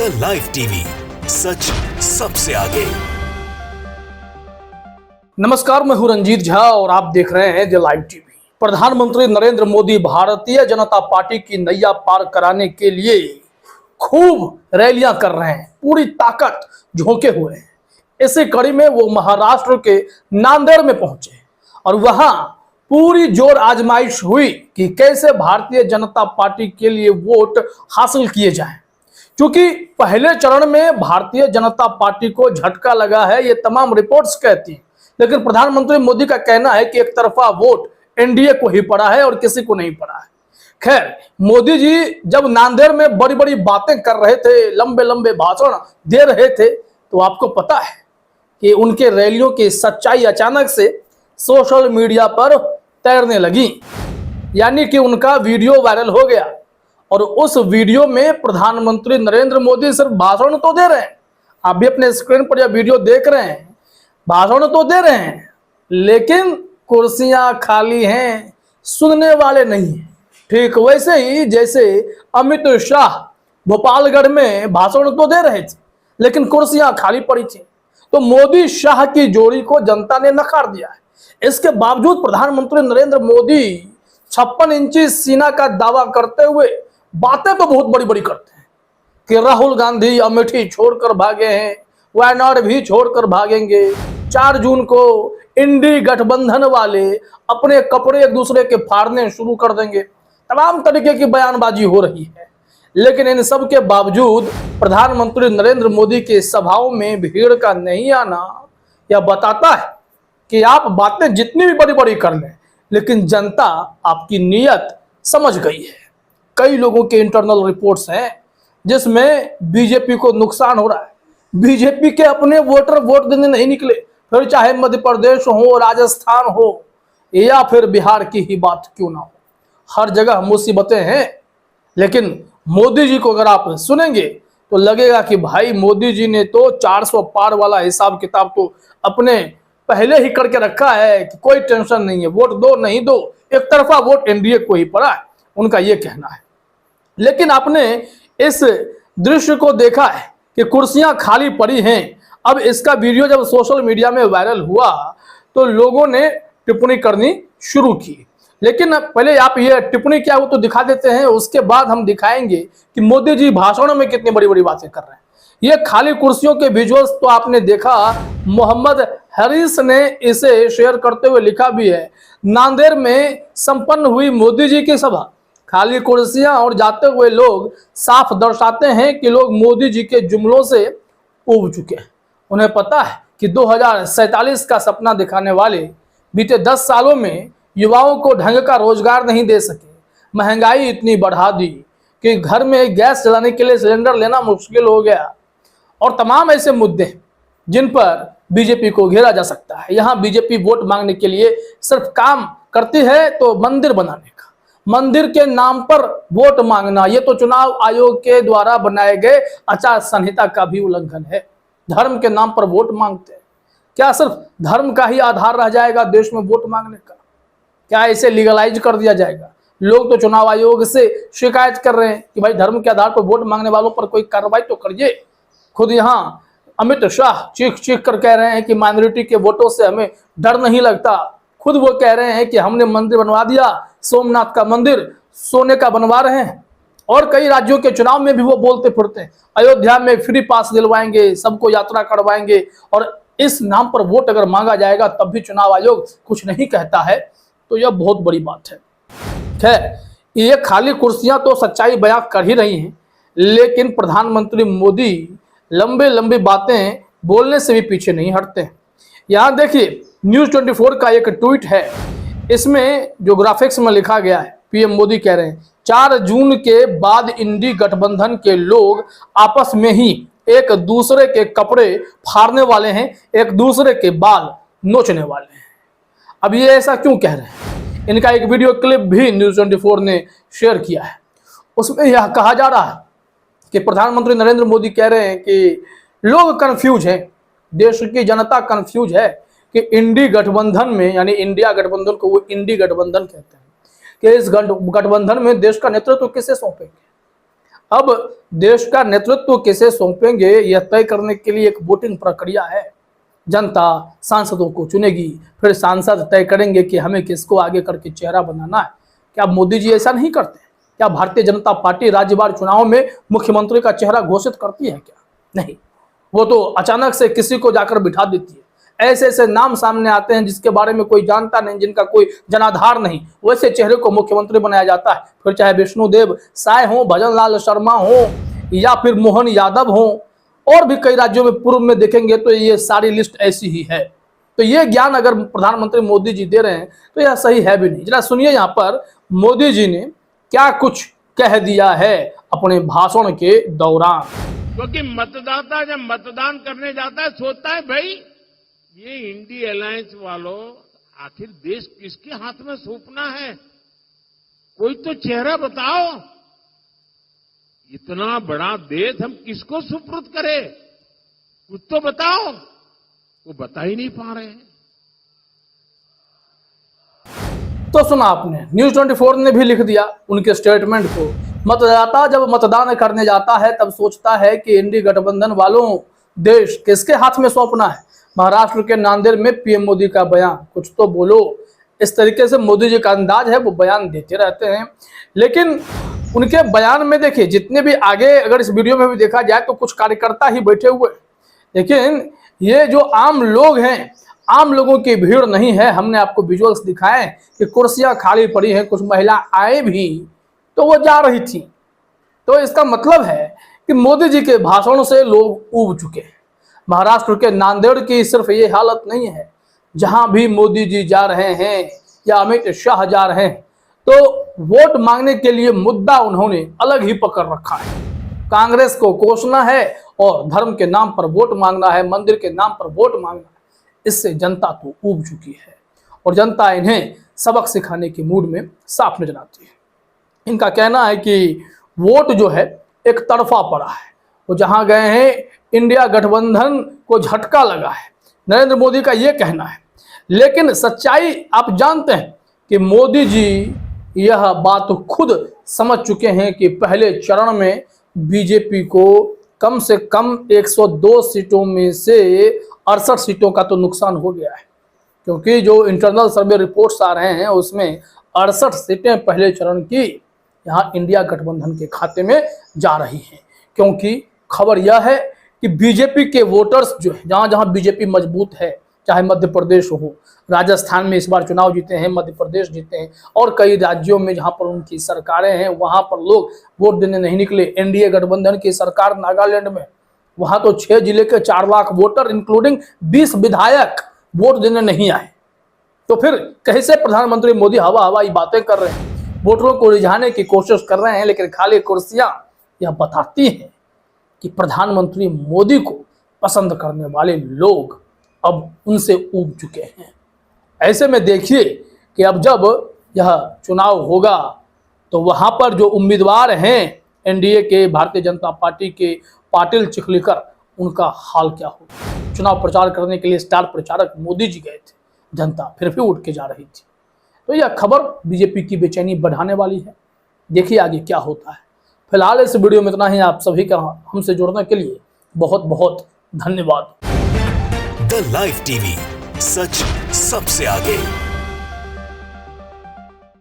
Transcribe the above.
India live TV, सच सबसे आगे। नमस्कार, मैं हूं रंजीत झा और आप देख रहे हैं द लाइव टीवी। प्रधानमंत्री नरेंद्र मोदी भारतीय जनता पार्टी की नैया पार कराने के लिए खूब रैलियां कर रहे हैं, पूरी ताकत झोंके हुए हैं। इसी कड़ी में वो महाराष्ट्र के नांदेड़ में पहुंचे और वहां पूरी जोर आजमाइश हुई कि कैसे भारतीय जनता पार्टी के लिए वोट हासिल किए जाएं। क्योंकि पहले चरण में भारतीय जनता पार्टी को झटका लगा है, ये तमाम रिपोर्ट्स कहती हैं, लेकिन प्रधानमंत्री मोदी का कहना है कि एक तरफा वोट एनडीए को ही पड़ा है और किसी को नहीं पड़ा है। खैर, मोदी जी जब नांदेड़ में बड़ी बड़ी बातें कर रहे थे, लंबे लंबे भाषण दे रहे थे, तो आपको पता है कि उनके रैलियों की सच्चाई अचानक से सोशल मीडिया पर तैरने लगी, यानी कि उनका वीडियो वायरल हो गया। और उस वीडियो में प्रधानमंत्री नरेंद्र मोदी सिर्फ भाषण तो दे रहे हैं, आप भी अपने स्क्रीन पर यह वीडियो देख रहे हैं, भाषण तो दे रहे हैं, लेकिन कुर्सियां खाली हैं, सुनने वाले नहीं हैं। ठीक वैसे ही जैसे अमित शाह भोपालगढ़ में भाषण तो दे रहे थे, लेकिन कुर्सियां खाली पड़ी थी। तो मोदी शाह की जोड़ी को जनता ने नकार दिया है। इसके बावजूद प्रधानमंत्री नरेंद्र मोदी 56 इंची सीना का दावा करते हुए बातें तो बहुत बड़ी बड़ी करते हैं कि राहुल गांधी अमेठी छोड़कर भागे हैं, वायनाड भी छोड़कर भागेंगे, 4 जून को इंडी गठबंधन वाले अपने कपड़े एक दूसरे के फाड़ने शुरू कर देंगे। तमाम तरीके की बयानबाजी हो रही है, लेकिन इन सब के बावजूद प्रधानमंत्री नरेंद्र मोदी की सभाओं में भीड़ का नहीं आना यह बताता है कि आप बातें जितनी भी बड़ी बड़ी कर लें, लेकिन जनता आपकी नीयत समझ गई है। कई लोगों के इंटरनल रिपोर्ट्स हैं जिसमें बीजेपी को नुकसान हो रहा है। बीजेपी के अपने वोटर वोट देने नहीं निकले, फिर चाहे मध्य प्रदेश हो, राजस्थान हो या फिर बिहार की ही बात क्यों ना हो, हर जगह मुसीबतें हैं। लेकिन मोदी जी को अगर आप सुनेंगे तो लगेगा कि भाई मोदी जी ने तो 400 पार वाला हिसाब किताब तो अपने पहले ही करके रखा है कि कोई टेंशन नहीं है, वोट दो नहीं दो, एक तरफा वोट एनडीए को ही पड़ा है, उनका ये कहना है। लेकिन आपने इस दृश्य को देखा है कि कुर्सियां खाली पड़ी हैं। अब इसका वीडियो जब सोशल मीडिया में वायरल हुआ तो लोगों ने टिप्पणी करनी शुरू की, लेकिन पहले आप ये टिप्पणी क्या वो तो दिखा देते हैं, उसके बाद हम दिखाएंगे कि मोदी जी भाषणों में कितनी बड़ी बड़ी बातें कर रहे हैं। ये खाली कुर्सियों के विजुअल्स तो आपने देखा, मोहम्मद हरीस ने इसे शेयर करते हुए लिखा भी है, नांदेड़ में संपन्न हुई मोदी जी की सभा, खाली कुर्सियां और जाते हुए लोग साफ दर्शाते हैं कि लोग मोदी जी के जुमलों से ऊब चुके हैं। उन्हें पता है कि 2047 का सपना दिखाने वाले बीते 10 सालों में युवाओं को ढंग का रोजगार नहीं दे सके, महंगाई इतनी बढ़ा दी कि घर में गैस जलाने के लिए सिलेंडर लेना मुश्किल हो गया, और तमाम ऐसे मुद्दे जिन पर बीजेपी को घेरा जा सकता है। यहाँ बीजेपी वोट मांगने के लिए सिर्फ काम करती है तो मंदिर बनाने का, मंदिर के नाम पर वोट मांगना, ये तो चुनाव आयोग के द्वारा बनाए गए आचार संहिता का भी उल्लंघन है। धर्म के नाम पर वोट मांगते हैं, क्या सिर्फ धर्म का ही आधार रह जाएगा देश में वोट मांगने का? क्या इसे लीगलाइज कर दिया जाएगा? लोग तो चुनाव आयोग से शिकायत कर रहे हैं कि भाई धर्म के आधार पर वोट मांगने वालों पर कोई कार्रवाई तो करिए। खुद यहाँ अमित शाह चीख चीख कर कह रहे हैं कि माइनॉरिटी के वोटों से हमें डर नहीं लगता। खुद वो कह रहे हैं कि हमने मंदिर बनवा दिया, सोमनाथ का मंदिर सोने का बनवा रहे हैं। और कई राज्यों के चुनाव में भी वो बोलते फिरते हैं, अयोध्या में फ्री पास दिलवाएंगे, सबको यात्रा करवाएंगे, और इस नाम पर वोट अगर मांगा जाएगा तब भी चुनाव आयोग कुछ नहीं कहता है, तो यह बहुत बड़ी बात है। खैर, ये खाली कुर्सियां तो सच्चाई बयां कर ही रही हैं, लेकिन प्रधानमंत्री मोदी लंबे लंबी बातें बोलने से भी पीछे नहीं हटते हैं। यहाँ देखिए, न्यूज़ 24 का एक ट्वीट है, इसमें जो ग्राफिक्स में लिखा गया है, पीएम मोदी कह रहे हैं 4 जून के बाद इंडी गठबंधन के लोग आपस में ही एक दूसरे के कपड़े फाड़ने वाले हैं, एक दूसरे के बाल नोचने वाले हैं। अब ये ऐसा क्यों कह रहे हैं? इनका एक वीडियो क्लिप भी न्यूज़ 24 ने शेयर किया है। उसमें यह कहा जा रहा है कि प्रधानमंत्री नरेंद्र मोदी कह रहे हैं कि लोग कंफ्यूज हैं, देश की जनता कंफ्यूज है कि इंडी गठबंधन में, यानी इंडिया गठबंधन को वो इंडी गठबंधन कहते हैं, कि इस गठबंधन में देश का नेतृत्व किसे सौंपेंगे? अब देश का नेतृत्व किसे सौंपेंगे यह तय करने के लिए एक वोटिंग प्रक्रिया है। जनता सांसदों को चुनेगी, फिर सांसद तय करेंगे कि हमें किसको आगे करके चेहरा बनाना है। क्या मोदी जी ऐसा नहीं करते? क्या भारतीय जनता पार्टी राज्यवार चुनाव में मुख्यमंत्री का चेहरा घोषित करती है? क्या नहीं, वो तो अचानक से किसी को जाकर बिठा देती है। ऐसे ऐसे नाम सामने आते हैं जिसके बारे में कोई जानता नहीं, जिनका कोई जनाधार नहीं, वैसे चेहरे को मुख्यमंत्री बनाया जाता है। फिर चाहे विष्णुदेव साय हो, भजन लाल शर्मा हो या फिर मोहन यादव हो, और भी कई राज्यों में पूर्व में देखेंगे तो ये सारी लिस्ट ऐसी ही है। तो ये ज्ञान अगर प्रधानमंत्री मोदी जी दे रहे हैं तो यह सही है भी नहीं। जरा सुनिए यहाँ पर मोदी जी ने क्या कुछ कह दिया है अपने भाषण के दौरान। क्योंकि मतदाता जब मतदान करने जाता है सोचता है भाई ये इंडी अलायंस वालों आखिर देश किसके हाथ में सौंपना है, कोई तो चेहरा बताओ। इतना बड़ा देश हम किसको सुपुर्द करें, कुछ तो बताओ। वो बता ही नहीं पा रहे हैं। तो सुना आपने, न्यूज 24 ने भी लिख दिया उनके स्टेटमेंट को। मतदाता जब मतदान करने जाता है तब सोचता है कि इंडी गठबंधन वालों देश किसके हाथ में सौंपना है। महाराष्ट्र के नांदेड़ में पीएम मोदी का बयान, कुछ तो बोलो। इस तरीके से मोदी जी का अंदाज है, वो बयान देते रहते हैं। लेकिन उनके बयान में देखिए, जितने भी आगे अगर इस वीडियो में भी देखा जाए तो कुछ कार्यकर्ता ही बैठे हुए, लेकिन ये जो आम लोग हैं, आम लोगों की भीड़ नहीं है। हमने आपको विजुअल्स दिखाए कि कुर्सियां खाली पड़ी हैं, कुछ महिला आए भी तो वो जा रही थी। तो इसका मतलब है कि मोदी जी के भाषण से लोग ऊब चुके हैं। महाराष्ट्र के नांदेड़ की सिर्फ ये हालत नहीं है, जहां भी मोदी जी जा रहे हैं या अमित शाह जा रहे हैं तो वोट मांगने के लिए मुद्दा उन्होंने अलग ही पकड़ रखा है। कांग्रेस को कोसना है और धर्म के नाम पर वोट मांगना है, मंदिर के नाम पर वोट मांगना है। इससे जनता तो ऊब चुकी है और जनता इन्हें सबक सिखाने के मूड में साफ नजर आती है। इनका कहना है कि वोट जो है एक तरफा पड़ा है। वो जहां गए हैं इंडिया गठबंधन को झटका लगा है, नरेंद्र मोदी का ये कहना है। लेकिन सच्चाई आप जानते हैं कि मोदी जी यह बात खुद समझ चुके हैं कि पहले चरण में बीजेपी को कम से कम 102 सीटों में से 68 सीटों का तो नुकसान हो गया है, क्योंकि जो इंटरनल सर्वे रिपोर्ट्स आ रहे हैं उसमें 68 सीटें पहले चरण की यहाँ इंडिया गठबंधन के खाते में जा रही हैं। क्योंकि खबर यह है कि बीजेपी के वोटर्स जो है, जहाँ जहाँ बीजेपी मजबूत है, चाहे मध्य प्रदेश हो, राजस्थान में इस बार चुनाव जीते हैं, मध्य प्रदेश जीते हैं, और कई राज्यों में जहां पर उनकी सरकारें हैं वहां पर लोग वोट देने नहीं निकले। एनडीए गठबंधन की सरकार नागालैंड में, वहां तो 6 जिले के 4 लाख वोटर इंक्लूडिंग 20 विधायक वोट देने नहीं आए। तो फिर कैसे प्रधानमंत्री मोदी हवाई बातें कर रहे हैं, वोटरों को रिझाने की कोशिश कर रहे हैं, लेकिन खाली कुर्सियां यह बताती हैं कि प्रधानमंत्री मोदी को पसंद करने वाले लोग अब उनसे ऊब चुके हैं। ऐसे में देखिए कि अब जब यह चुनाव होगा तो वहां पर जो उम्मीदवार हैं एनडीए के, भारतीय जनता पार्टी के पाटिल चिखलीकर, उनका हाल क्या होगा। चुनाव प्रचार करने के लिए स्टार प्रचारक मोदी जी गए थे, जनता फिर भी उठ के जा रही थी। तो यह खबर बीजेपी की बेचैनी बढ़ाने वाली है। देखिए आगे क्या होता है। फिलहाल इस वीडियो में इतना ही। आप सभी का हमसे जुड़ने के लिए बहुत बहुत धन्यवाद। द लाइव टीवी, सच सबसे आगे।